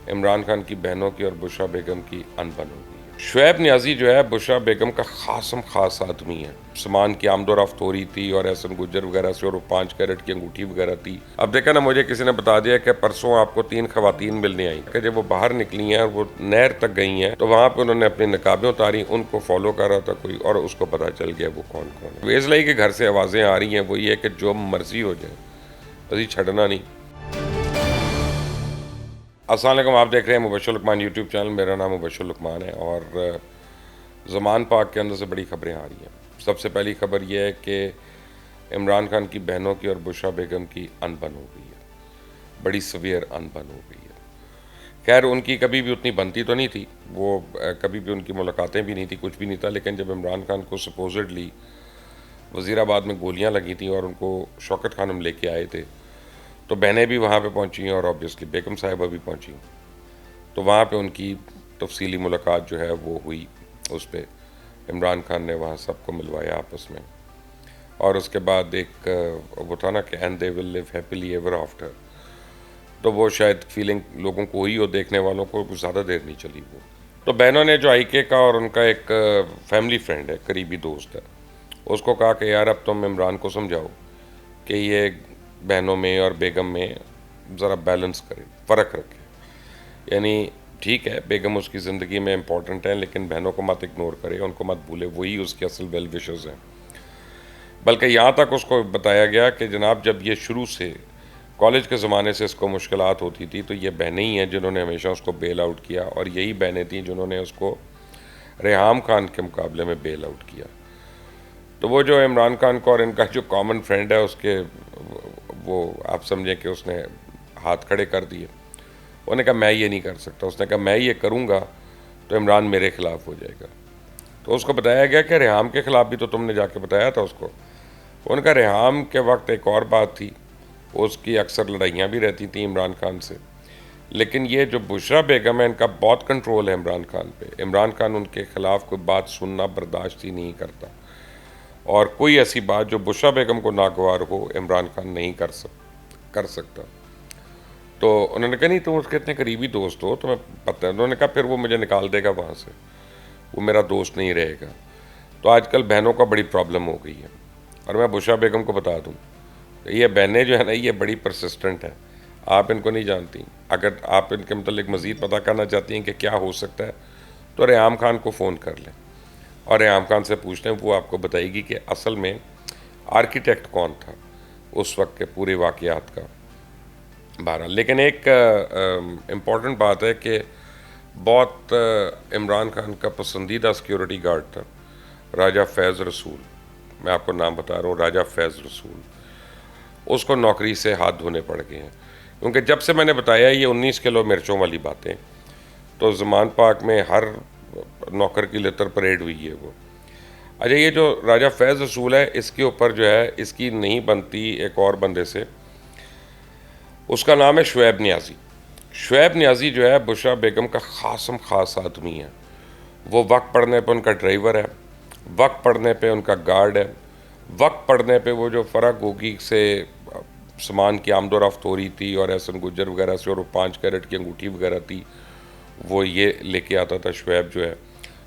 عمران خان کی بہنوں کی اور بشریٰ بیگم کی انبن ہو گئی ہے۔ شعیب نیازی جو ہے بشریٰ بیگم کا خاص آدمی ہے۔ سامان کی آمد و رفت ہو رہی تھی اور احسن گجر وغیرہ سے، اور وہ 5 کیرٹ کی انگوٹھی وغیرہ تھی۔ اب دیکھا نا، مجھے کسی نے بتا دیا کہ پرسوں آپ کو 3 خواتین ملنے آئیں کہ جب وہ باہر نکلی ہیں اور وہ نہر تک گئی ہیں تو وہاں پہ انہوں نے اپنی نقابیں اتاری، ان کو فالو کر رہا تھا کوئی، اور اس کو پتا چل گیا وہ کون ہے۔ اس لیے کہ گھر سے آوازیں آ رہی ہیں، وہ یہ کہ جو مرضی ہو جائے، ابھی چھڑنا نہیں۔ السلام علیکم، آپ دیکھ رہے ہیں مبشر لقمان یوٹیوب چینل۔ میرا نام مبشر لقمان ہے اور زمان پاک کے اندر سے بڑی خبریں آ رہی ہیں۔ سب سے پہلی خبر یہ ہے کہ عمران خان کی بہنوں کی اور بشریٰ بیگم کی انبن ہو گئی ہے، بڑی سویئر انبن ہو گئی ہے۔ خیر، ان کی کبھی بھی اتنی بنتی تو نہیں تھی، وہ کبھی بھی ان کی ملاقاتیں بھی نہیں تھی، کچھ بھی نہیں تھا، لیکن جب عمران خان کو سپوزڈلی وزیر آباد میں گولیاں لگی تھیں اور ان کو شوکت خانم لے کے آئے تھے، تو بہنیں بھی وہاں پہ پہنچی ہیں اور آبویسلی بیگم صاحبہ بھی پہنچی، تو وہاں پہ ان کی تفصیلی ملاقات جو ہے وہ ہوئی۔ اس پہ عمران خان نے وہاں سب کو ملوایا آپس میں، اور اس کے بعد ایک وہ تھا نا کہ and they will live happily ever after, تو وہ شاید فیلنگ لوگوں کو ہوئی اور دیکھنے والوں کو زیادہ دیر نہیں چلی وہ۔ تو بہنوں نے جو آئی کے کا، اور ان کا ایک فیملی فرینڈ ہے، قریبی دوست ہے، اس کو کہا کہ یار اب تم عمران کو سمجھاؤ کہ یہ بہنوں میں اور بیگم میں ذرا بیلنس کرے، فرق رکھے۔ یعنی ٹھیک ہے، بیگم اس کی زندگی میں امپورٹنٹ ہے، لیکن بہنوں کو مت اگنور کرے، ان کو مت بھولے، وہی اس کے اصل ویل وشرز ہیں۔ بلکہ یہاں تک اس کو بتایا گیا کہ جناب جب یہ شروع سے کالج کے زمانے سے اس کو مشکلات ہوتی تھی تو یہ بہنیں ہی ہیں جنہوں نے ہمیشہ اس کو بیل آؤٹ کیا، اور یہی بہنیں تھیں جنہوں نے اس کو ریحام خان کے مقابلے میں بیل آؤٹ کیا۔ تو وہ جو عمران خان کو اور ان کا جو کامن فرینڈ ہے، اس کے وہ آپ سمجھیں کہ اس نے ہاتھ کھڑے کر دیے۔ انہوں نے کہا میں یہ نہیں کر سکتا، اس نے کہا میں یہ کروں گا تو عمران میرے خلاف ہو جائے گا۔ تو اس کو بتایا گیا کہ ریحام کے خلاف بھی تو تم نے جا کے بتایا تھا اس کو۔ ان کا ریحام کے وقت ایک اور بات تھی، اس کی اکثر لڑائیاں بھی رہتی تھیں عمران خان سے، لیکن یہ جو بشریٰ بیگم ہے ان کا بہت کنٹرول ہے عمران خان پہ۔ عمران خان ان کے خلاف کوئی بات سننا برداشت ہی نہیں کرتا، اور کوئی ایسی بات جو بشریٰ بیگم کو ناگوار ہو عمران خان نہیں کر سکتا۔ تو انہوں نے کہا نہیں تم اس کے اتنے قریبی دوست ہو، تمہیں پتہ ہے۔ انہوں نے کہا پھر وہ مجھے نکال دے گا وہاں سے، وہ میرا دوست نہیں رہے گا۔ تو آج کل بہنوں کا بڑی پرابلم ہو گئی ہے، اور میں بشریٰ بیگم کو بتا دوں، یہ بہنیں جو ہیں نا یہ بڑی پرسسٹنٹ ہیں، آپ ان کو نہیں جانتی۔ اگر آپ ان کے متعلق مزید پتہ کرنا چاہتی ہیں کہ کیا ہو سکتا ہے تو ریحام خان کو فون کر لیں اور ریحام خان سے پوچھ لیں، وہ آپ کو بتائے گی کہ اصل میں آرکیٹیکٹ کون تھا اس وقت کے پورے واقعات کا۔ بہرحال لیکن ایک امپورٹنٹ بات ہے کہ بہت عمران خان کا پسندیدہ سیکیورٹی گارڈ تھا راجہ فیض رسول، میں آپ کو نام بتا رہا ہوں، راجہ فیض رسول، اس کو نوکری سے ہاتھ دھونے پڑ گئے ہیں، کیونکہ جب سے میں نے بتایا یہ 19 کلو مرچوں والی باتیں، تو زمان پاک میں ہر نوکر کی لتر پریڈ ہوئی ہے وہ۔ اچھا، یہ جو راجہ فیض رسول ہے، اس کے اوپر جو ہے اس کی نہیں بنتی ایک اور بندے سے، اس کا نام ہے شعیب نیازی۔ شعیب نیازی جو ہے بشریٰ بیگم کا خاص آدمی ہے۔ وہ وقت پڑنے پہ ان کا ڈرائیور ہے، وقت پڑنے پہ ان کا گارڈ ہے، وقت پڑنے پہ وہ جو فرح گوگی سے سامان کی آمد و رفت ہو رہی تھی اور احسن گجر وغیرہ سے، اور وہ 5 کیرٹ کی انگوٹھی وغیرہ تھی، وہ یہ لے کے آتا تھا شعیب جو ہے۔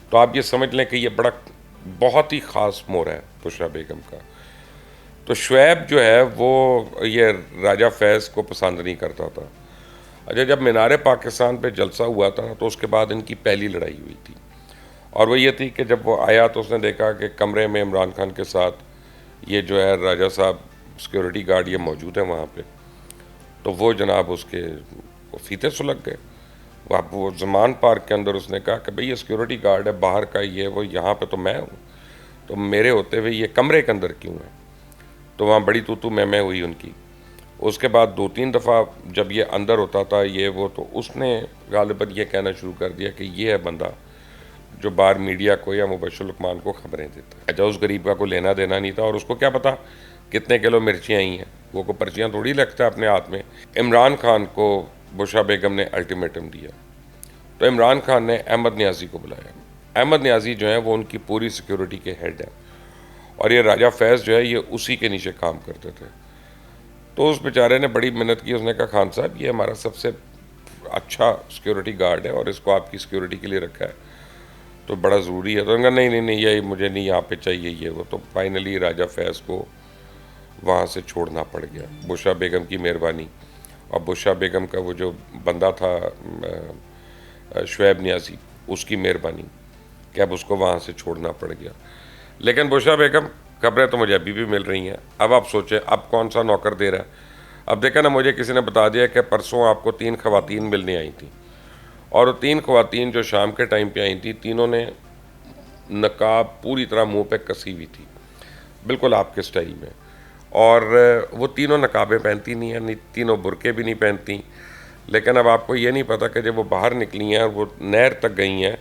تو آپ یہ سمجھ لیں کہ یہ بہت ہی خاص مورا ہے بشریٰ بیگم کا۔ تو شعیب جو ہے وہ یہ راجہ فیض کو پسند نہیں کرتا تھا۔ اچھا، جب مینار پاکستان پہ جلسہ ہوا تھا تو اس کے بعد ان کی پہلی لڑائی ہوئی تھی، اور وہ یہ تھی کہ جب وہ آیا تو اس نے دیکھا کہ کمرے میں عمران خان کے ساتھ یہ جو ہے راجہ صاحب سیکیورٹی گارڈ یہ موجود ہیں وہاں پہ، تو وہ جناب اس کے فیتے سلگ گئے۔ وہ زمان پارک کے اندر اس نے کہا کہ بھئی یہ سیکیورٹی گارڈ ہے باہر کا، یہ وہ، یہاں پہ تو میں ہوں، تو میرے ہوتے ہوئے یہ کمرے کے اندر کیوں ہے؟ تو وہاں بڑی تو میں ہوئی ان کی۔ اس کے بعد 2-3 دفعہ جب یہ اندر ہوتا تھا یہ وہ، تو اس نے غالباً یہ کہنا شروع کر دیا کہ یہ ہے بندہ جو باہر میڈیا کو یا مبشر لقمان کو خبریں دیتا ہے۔ اچھا، اس غریب کا کوئی لینا دینا نہیں تھا، اور اس کو کیا پتا کتنے کلو مرچیں آئی ہیں، وہ کو پرچیاں تھوڑی لگتا ہے اپنے ہاتھ میں۔ عمران خان کو بشریٰ بیگم نے الٹیمیٹم دیا، تو عمران خان نے احمد نیازی کو بلایا۔ احمد نیازی جو ہیں وہ ان کی پوری سیکیورٹی کے ہیڈ ہیں، اور یہ راجہ فیض جو ہے یہ اسی کے نیچے کام کرتے تھے۔ تو اس بیچارے نے بڑی محنت کی، اس نے کہا خان صاحب یہ ہمارا سب سے اچھا سیکیورٹی گارڈ ہے اور اس کو آپ کی سیکیورٹی کے لیے رکھا ہے تو بڑا ضروری ہے. تو انہوں نے کہا نہیں یہ مجھے نہیں یہاں پہ چاہیے یہ وہ. تو فائنلی راجہ فیض کو وہاں سے چھوڑنا پڑ گیا, بشرا بیگم کی مہربانی اور بشرا بیگم کا وہ جو بندہ تھا شعیب نیازی, اس کی مہربانی کہ اب اس کو وہاں سے چھوڑنا پڑ گیا. لیکن بشرا بیگم خبریں تو مجھے ابھی بھی مل رہی ہیں. اب آپ سوچیں اب کون سا نوکر دے رہا ہے. اب دیکھا نا, مجھے کسی نے بتا دیا کہ پرسوں آپ کو 3 خواتین ملنے آئی تھیں اور وہ 3 خواتین جو شام کے ٹائم پہ آئی تھیں, تینوں نے نقاب پوری طرح منہ پہ کسی ہوئی تھی, بالکل آپ کے سٹائل میں. اور وہ تینوں نقابیں پہنتی نہیں ہیں, تینوں برقعے بھی نہیں پہنتی. لیکن اب آپ کو یہ نہیں پتا کہ جب وہ باہر نکلی ہیں اور وہ نہر تک گئی ہیں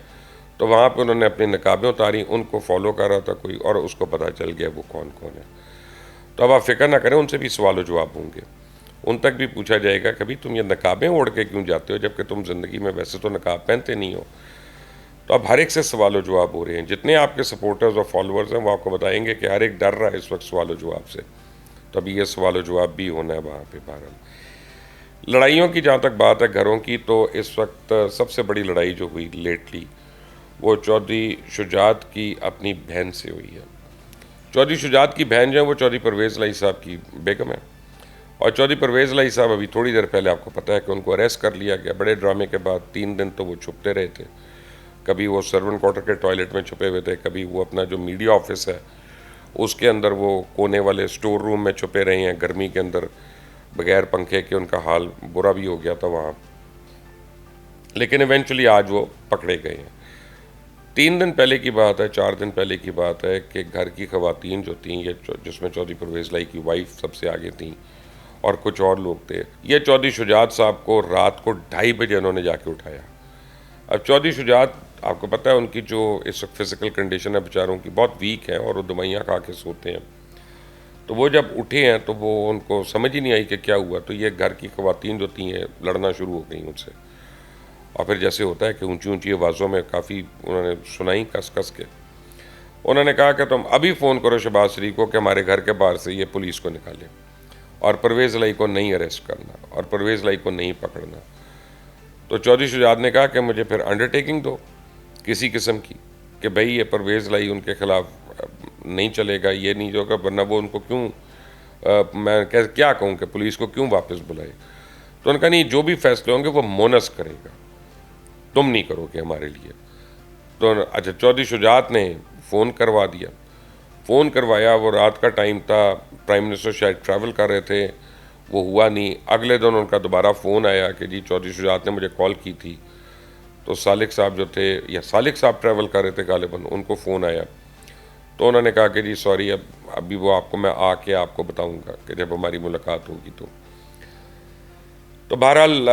تو وہاں پہ انہوں نے اپنی نقابیں اتاری, ان کو فالو کر رہا تھا کوئی اور اس کو پتہ چل گیا وہ کون کون ہے. تو اب آپ فکر نہ کریں, ان سے بھی سوال و جواب ہوں گے, ان تک بھی پوچھا جائے گا کبھی تم یہ نقابیں اوڑھ کے کیوں جاتے ہو جبکہ تم زندگی میں ویسے تو نقاب پہنتے نہیں ہو. تو اب ہر ایک سے سوال و جواب ہو رہے ہیں. جتنے آپ کے سپورٹرز اور فالوورز ہیں وہ آپ کو بتائیں گے کہ ہر ایک ڈر رہا ہے اس وقت سوال و جواب سے. تو ابھی یہ سوال و جواب بھی ہونا ہے وہاں پہ. بہرحال لڑائیوں کی جہاں تک بات ہے گھروں کی, تو اس وقت سب سے بڑی لڑائی جو ہوئی لیٹلی وہ چودھری شجاعت کی اپنی بہن سے ہوئی ہے. چودھری شجاعت کی بہن جو ہے وہ چودھری پرویز الہی صاحب کی بیگم ہے. اور چودھری پرویز الہی صاحب ابھی تھوڑی دیر پہلے آپ کو پتہ ہے کہ ان کو اریسٹ کر لیا گیا. بڑے ڈرامے کے بعد 3 دن تو وہ چھپتے رہے تھے. کبھی وہ سرونٹ کوارٹر کے ٹوائلٹ میں چھپے ہوئے تھے, کبھی وہ اپنا جو میڈیا آفس ہے اس کے اندر وہ کونے والے سٹور روم میں چھپے رہے ہیں گرمی کے اندر بغیر پنکھے کے. ان کا حال برا بھی ہو گیا تھا وہاں, لیکن ایونچولی آج وہ پکڑے گئے ہیں. 3 دن پہلے کی بات ہے, 4 دن پہلے کی بات ہے کہ گھر کی خواتین جو تھیں, یہ جس میں چودھری پرویز الہی کی وائف سب سے آگے تھیں اور کچھ اور لوگ تھے, یہ چودھری شجاعت صاحب کو رات کو 2:30 بجے انہوں نے جا کے اٹھایا. اب چودھری شجاعت آپ کو پتہ ہے ان کی جو اس وقت فزیکل کنڈیشن ہے بیچاروں کی بہت ویک ہے اور وہ دوائیاں کھا کے سوتے ہیں. تو وہ جب اٹھے ہیں تو وہ ان کو سمجھ ہی نہیں آئی کہ کیا ہوا. تو یہ گھر کی خواتین جو تھیں لڑنا شروع ہو گئیں ان سے, اور پھر جیسے ہوتا ہے کہ اونچی اونچی آوازوں میں کافی انہوں نے سنائیں کس کس کے. انہوں نے کہا کہ تم ابھی فون کرو شہباز شریف کو کہ ہمارے گھر کے باہر سے یہ پولیس کو نکالے اور پرویز الہی کو نہیں اریسٹ کرنا اور پرویز الہی کو نہیں پکڑنا. تو چودھری شجاعت نے کہا کہ مجھے پھر انڈرٹیکنگ دو کسی قسم کی کہ بھئی یہ پرویز الہی ان کے خلاف نہیں چلے گا, یہ نہیں ہوگا, ورنہ وہ ان کو کیوں میں کیا کہوں کہ پولیس کو کیوں واپس بلائے. تو ان کا نہیں, جو بھی فیصلے ہوں گے وہ مونس کرے گا, تم نہیں کرو گے ہمارے لیے. تو اچھا چودھری شجاعت نے فون کروا دیا, فون کروایا, وہ رات کا ٹائم تھا, پرائم منسٹر شاید ٹریول کر رہے تھے, وہ ہوا نہیں. اگلے دن ان کا دوبارہ فون آیا کہ جی چودھری شجاعت نے مجھے کال کی تھی. تو سالک صاحب جو تھے, یا سالک صاحب ٹریول کر رہے تھے غالباً, ان کو فون آیا. تو انہوں نے کہا کہ جی سوری, ابھی وہ آپ کو میں آ کے آپ کو بتاؤں گا کہ جب ہماری ملاقات ہوگی. تو بہرحال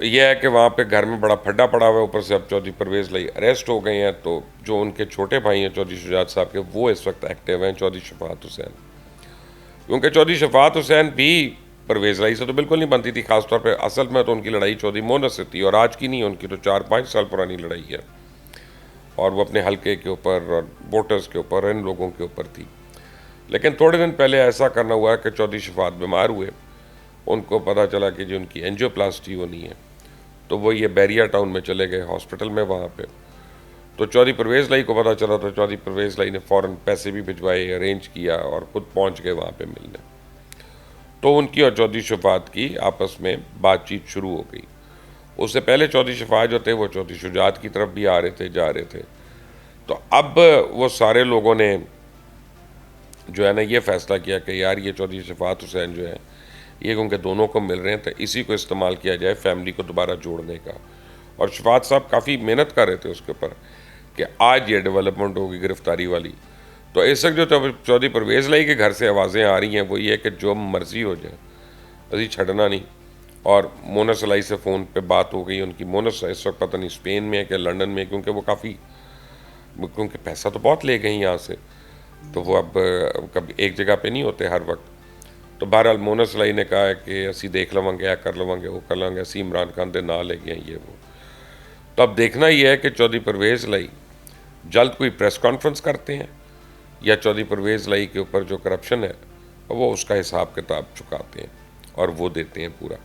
یہ ہے کہ وہاں پہ گھر میں بڑا پھڈا پڑا ہوا ہے. اوپر سے اب چودھری پرویز الہی اریسٹ ہو گئے ہیں. تو جو ان کے چھوٹے بھائی ہیں چودھری شجاعت صاحب کے, وہ اس وقت ایکٹیو ہیں, چودھری شفاعت حسین. کیونکہ چودھری شفاعت حسین بھی پرویز الہی سے تو بالکل نہیں بنتی تھی, خاص طور پہ اصل میں تو ان کی لڑائی چودھری مونس سے تھی, اور آج کی نہیں, ان کی تو 4-5 سال پرانی لڑائی ہے, اور وہ اپنے حلقے کے اوپر اور ووٹرز کے اوپر ان لوگوں کے اوپر تھی. لیکن تھوڑے دن پہلے ایسا کرنا ہوا کہ چودھری شفاعت بیمار ہوئے, ان کو پتہ چلا کہ جو ان کی اینجیو پلاسٹی ہونی ہے, تو وہ یہ بیریا ٹاؤن میں چلے گئے ہاسپٹل میں وہاں پہ. تو چودھری پرویز الہی کو پتہ چلا تو چودھری پرویز الہی نے فوراً پیسے بھی بھجوائے, ارینج کیا اور خود پہنچ گئے وہاں پہ ملنے. تو ان کی اور چودھری شفاعت کی آپس میں بات چیت شروع ہو گئی. اس سے پہلے چودھری شفاعت جو تھے وہ چودھری شجاعت کی طرف بھی آ رہے تھے, جا رہے تھے. تو اب وہ سارے لوگوں نے جو ہے نا یہ فیصلہ کیا کہ یار یہ چودھری شفاعت حسین جو ہے یہ کیونکہ دونوں کو مل رہے ہیں تو اسی کو استعمال کیا جائے فیملی کو دوبارہ جوڑنے کا. اور شفاعت صاحب کافی محنت کر رہے تھے اس کے اوپر کہ آج یہ ڈیولپمنٹ ہوگی گرفتاری والی. تو اس وقت جو چودھری پرویز الہی کے گھر سے آوازیں آ رہی ہیں وہ یہ کہ جو مرضی ہو جائے, ابھی چھڑنا نہیں. اور مونس الہی سے فون پہ بات ہو گئی ان کی. مونس اس وقت پتہ نہیں اسپین میں ہے کہ لنڈن میں, کیونکہ وہ کیونکہ پیسہ تو بہت لے گئیں یہاں سے, تو وہ اب کبھی ایک جگہ پہ نہیں ہوتے ہر وقت. تو بہرحال مونس الہی نے کہا ہے کہ اسی دیکھ لواں گے, کر لواں گے, وہ کر لواں گے, اسی عمران خان دے نہ لے گئے یہ وہ. تو اب دیکھنا یہ ہے کہ چودھری پرویز الہی جلد کوئی پریس کانفرنس کرتے ہیں یا چودھری پرویز الہی کے اوپر جو کرپشن ہے وہ اس کا حساب کتاب چکاتے ہیں اور وہ دیتے ہیں پورا.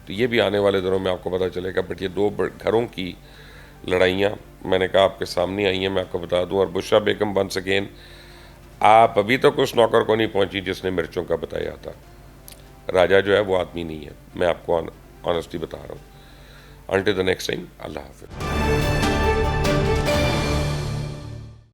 تو یہ بھی آنے والے دنوں میں آپ کو پتہ چلے گا. بٹ یہ دو گھروں کی لڑائیاں میں نے کہا آپ کے سامنے آئی ہیں, میں آپ کو بتا دوں. اور بشرا بیگم ونس اگین, آپ ابھی تک اس نوکر کو نہیں پہنچی جس نے مرچوں کا بتایا تھا. راجہ جو ہے وہ آدمی نہیں ہے, میں آپ کو آنیسٹلی بتا رہا ہوں. انٹل دی نیکسٹ ٹائم, اللہ حافظ.